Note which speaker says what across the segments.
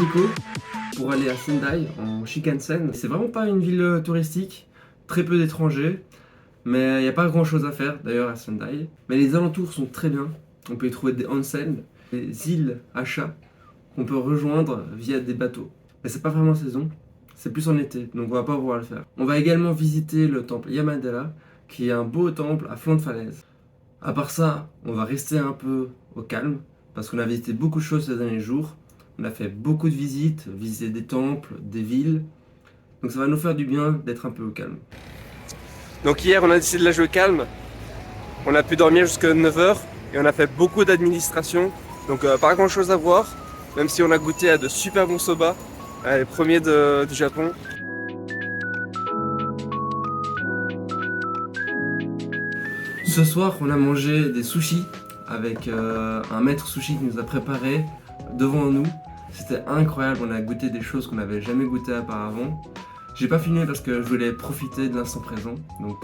Speaker 1: Nico pour aller à Sendai en Shinkansen. C'est vraiment pas une ville touristique, très peu d'étrangers, mais il n'y a pas grand chose à faire d'ailleurs à Sendai. Mais les alentours sont très bien. On peut y trouver des onsen, des îles à chat qu'on peut rejoindre via des bateaux. Mais c'est pas vraiment saison, c'est plus en été, donc on va pas pouvoir le faire. On va également visiter le temple Yamadera, qui est un beau temple à flanc de falaise. À part ça, on va rester un peu au calme, parce qu'on a visité beaucoup de choses ces derniers jours. On a fait beaucoup de visites, visité des temples, des villes. Donc ça va nous faire du bien d'être un peu au calme.
Speaker 2: Donc hier on a décidé de la jouer calme, on a pu dormir jusqu'à 9h et on a fait beaucoup d'administration, donc pas grand chose à voir, même si on a goûté à de super bons soba, les premiers du Japon.
Speaker 1: Ce soir, on a mangé des sushis avec un maître sushi qui nous a préparé devant nous. C'était incroyable, on a goûté des choses qu'on n'avait jamais goûtées auparavant. J'ai pas filmé parce que je voulais profiter de l'instant présent, donc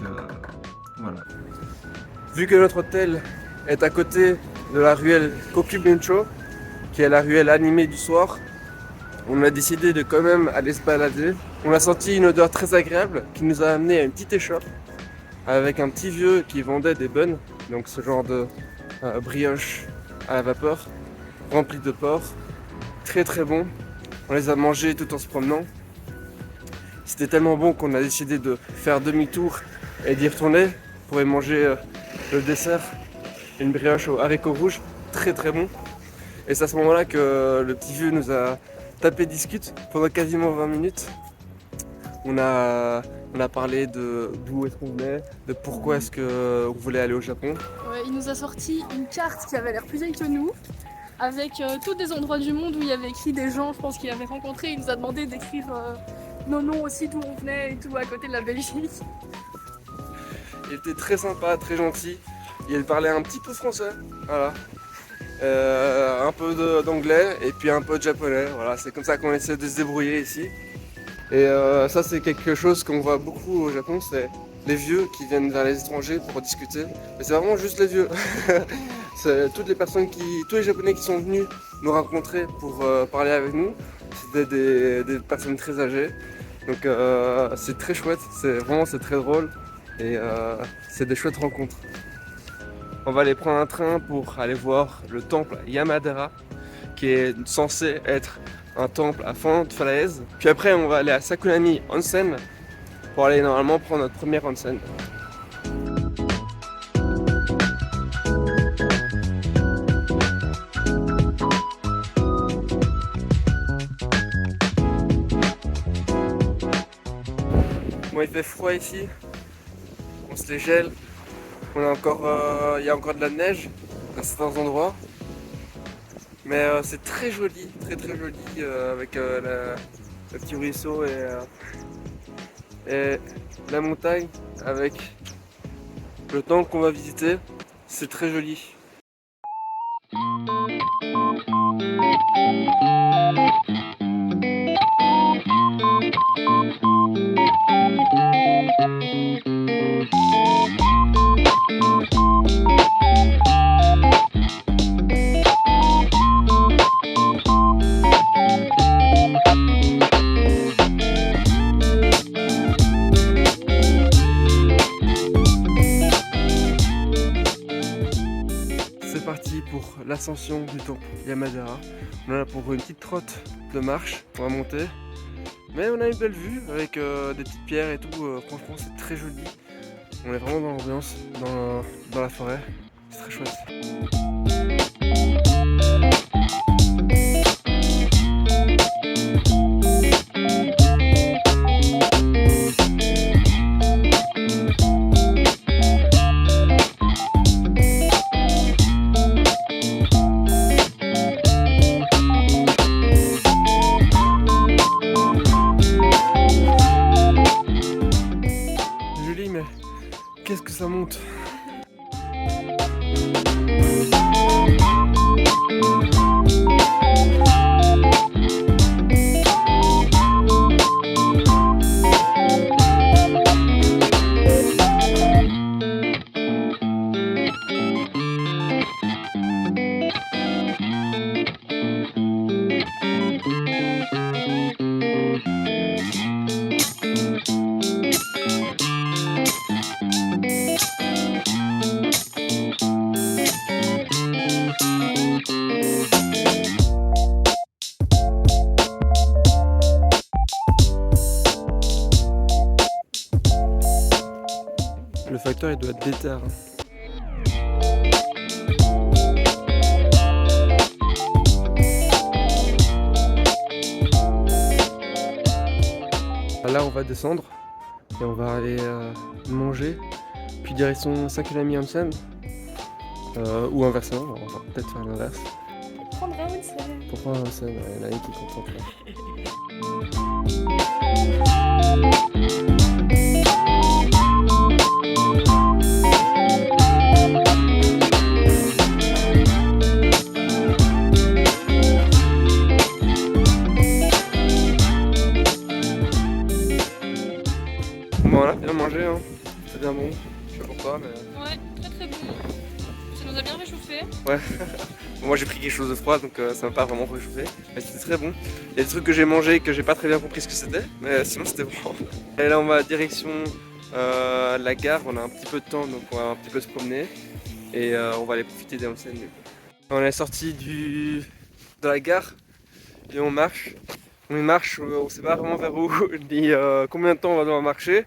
Speaker 1: voilà.
Speaker 2: Vu que notre hôtel est à côté de la ruelle Kokubuncho, qui est la ruelle animée du soir, on a décidé de quand même aller se balader. On a senti une odeur très agréable qui nous a amené à une petite échoppe avec un petit vieux qui vendait des buns, donc ce genre de brioche à la vapeur, rempli de porc, très très bon. On les a mangés tout en se promenant. C'était tellement bon qu'on a décidé de faire demi-tour et d'y retourner pour y manger le dessert, une brioche aux haricots rouges, très très bon. Et c'est à ce moment-là que le petit vieux nous a tapé discute pendant quasiment 20 minutes. On a parlé de d'où est-ce qu'on venait, de pourquoi est-ce qu'on voulait aller au Japon.
Speaker 3: Ouais, il nous a sorti une carte qui avait l'air plus vieille que nous, avec tous des endroits du monde où il y avait écrit des gens, je pense qu'il avait rencontré. Il nous a demandé d'écrire nos noms aussi, d'où on venait et tout, à côté de la Belgique.
Speaker 2: Il était très sympa, très gentil. Il parlait un petit peu français, voilà. Un peu d'anglais et puis un peu de japonais. Voilà, c'est comme ça qu'on essaie de se débrouiller ici. Et ça, c'est quelque chose qu'on voit beaucoup au Japon, c'est les vieux qui viennent vers les étrangers pour discuter. Mais c'est vraiment juste les vieux. C'est toutes les personnes tous les Japonais qui sont venus nous rencontrer pour parler avec nous, c'était des personnes très âgées. Donc c'est très chouette, c'est très drôle et c'est des chouettes rencontres. On va aller prendre un train pour aller voir le temple Yamadera, qui est censé être un temple à fond de falaise. Puis après, on va aller à Sakunani Onsen pour aller normalement prendre notre première onsen. Bon, il fait froid ici, on se dégèle. Il y a encore de la neige à certains endroits. Mais c'est très joli, très très joli avec le petit ruisseau et la montagne avec le temple qu'on va visiter. C'est très joli. C'est parti pour l'ascension du temple Yamadera. On est là pour une petite trotte de marche, on va monter. Mais on a une belle vue avec des petites pierres et tout, franchement c'est très joli. On est vraiment dans l'ambiance, dans la forêt, c'est très chouette. Joli, mais qu'est-ce que ça monte! facteur il doit être déter. Là on va descendre et on va aller manger, puis direction Sakurami Onsen, ou inversement, on va peut-être faire l'inverse.
Speaker 3: Prendre un onsen.
Speaker 2: Pour prendre un onsen, il y en a une qui est contente là. Bon, on a bien mangé, hein. C'est bien bon. Je sais pas pour toi, mais.
Speaker 3: Ouais, très très bon. Ça nous a bien réchauffé.
Speaker 2: Ouais. Moi j'ai pris quelque chose de froid donc ça m'a pas vraiment réchauffé. Mais c'était très bon. Il y a des trucs que j'ai mangé que j'ai pas très bien compris ce que c'était, mais sinon c'était bon. Et là on va direction la gare, on a un petit peu de temps donc on va un petit peu se promener. Et on va aller profiter des onsen. On est sorti de la gare et on marche. On sait pas vraiment vers où, ni combien de temps on va devoir marcher.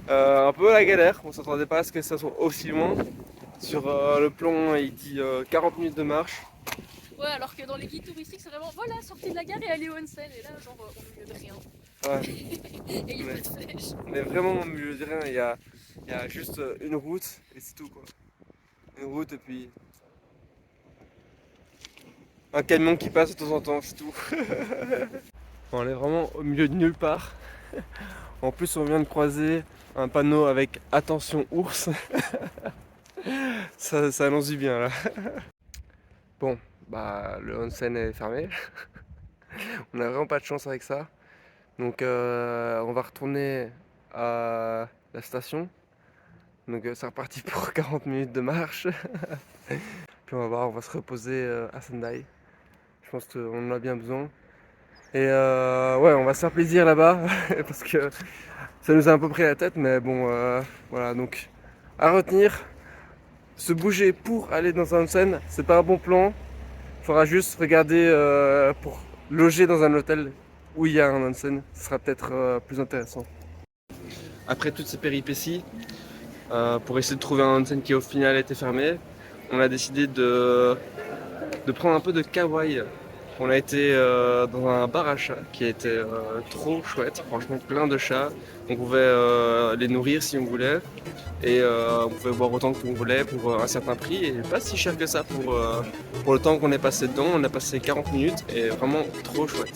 Speaker 2: Un peu à la galère, on s'attendait pas à ce que ça soit aussi loin. Sur le plan, il dit 40 minutes de marche.
Speaker 3: Ouais, alors que dans les guides touristiques, c'est vraiment voilà, sortez de la gare et allez au onsen. Et là, genre, au milieu de rien.
Speaker 2: Ouais.
Speaker 3: Et il y a pas de flèche.
Speaker 2: Mais vraiment au milieu de rien, il y a juste une route et c'est tout quoi. Une route et puis un camion qui passe de temps en temps, c'est tout. On est vraiment au milieu de nulle part. En plus, on vient de croiser un panneau avec attention ours. Ça annonce du bien là. Bon, bah le onsen est fermé. On a vraiment pas de chance avec ça. Donc on va retourner à la station. Donc c'est reparti pour 40 minutes de marche. Puis on va voir, on va se reposer à Sendai. Je pense qu'on en a bien besoin. Et ouais, on va se faire plaisir là-bas parce que ça nous a un peu pris la tête, mais bon, voilà. Donc à retenir, se bouger pour aller dans un onsen, c'est pas un bon plan. Il faudra juste regarder pour loger dans un hôtel où il y a un onsen, ce sera peut-être plus intéressant. Après toutes ces péripéties, pour essayer de trouver un onsen qui au final était fermé, on a décidé de prendre un peu de kawaii. On a été dans un bar à chats qui était trop chouette, franchement plein de chats. On pouvait les nourrir si on voulait et on pouvait boire autant qu'on voulait pour un certain prix et pas si cher que ça pour le temps qu'on est passé dedans. On a passé 40 minutes et vraiment trop chouette.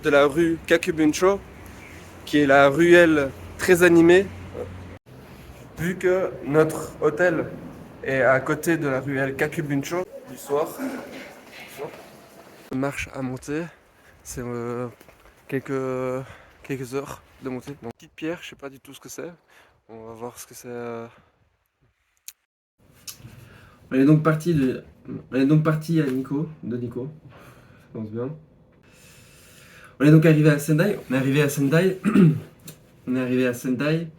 Speaker 2: De la rue Kakubuncho, qui est la ruelle très animée. Vu que notre hôtel est à côté de la ruelle Kakubuncho du soir, marche à monter, c'est quelques heures de montée. Donc, petite pierre, je sais pas du tout ce que c'est. On va voir ce que c'est.
Speaker 1: On est donc parti à Nico, je pense bien. On est donc arrivé à Sendai. On est arrivé à Sendai.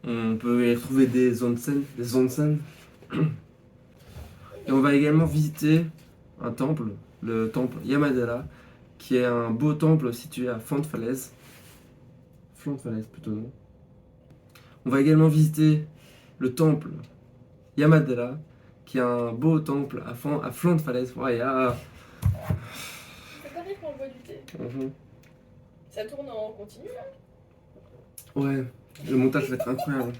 Speaker 1: On peut y retrouver des onsen. Et on va également visiter un temple, le temple Yamadera, qui est un beau temple situé à flanc de falaise. Flanc de falaise plutôt, non. On va également visiter le temple Yamadera, qui est un beau temple à flanc de falaise. Ouais,
Speaker 3: C'est pareil pour le bois du thé.
Speaker 1: Mhm.
Speaker 3: Ça tourne en continu là.
Speaker 1: Ouais, le montage va être incroyable.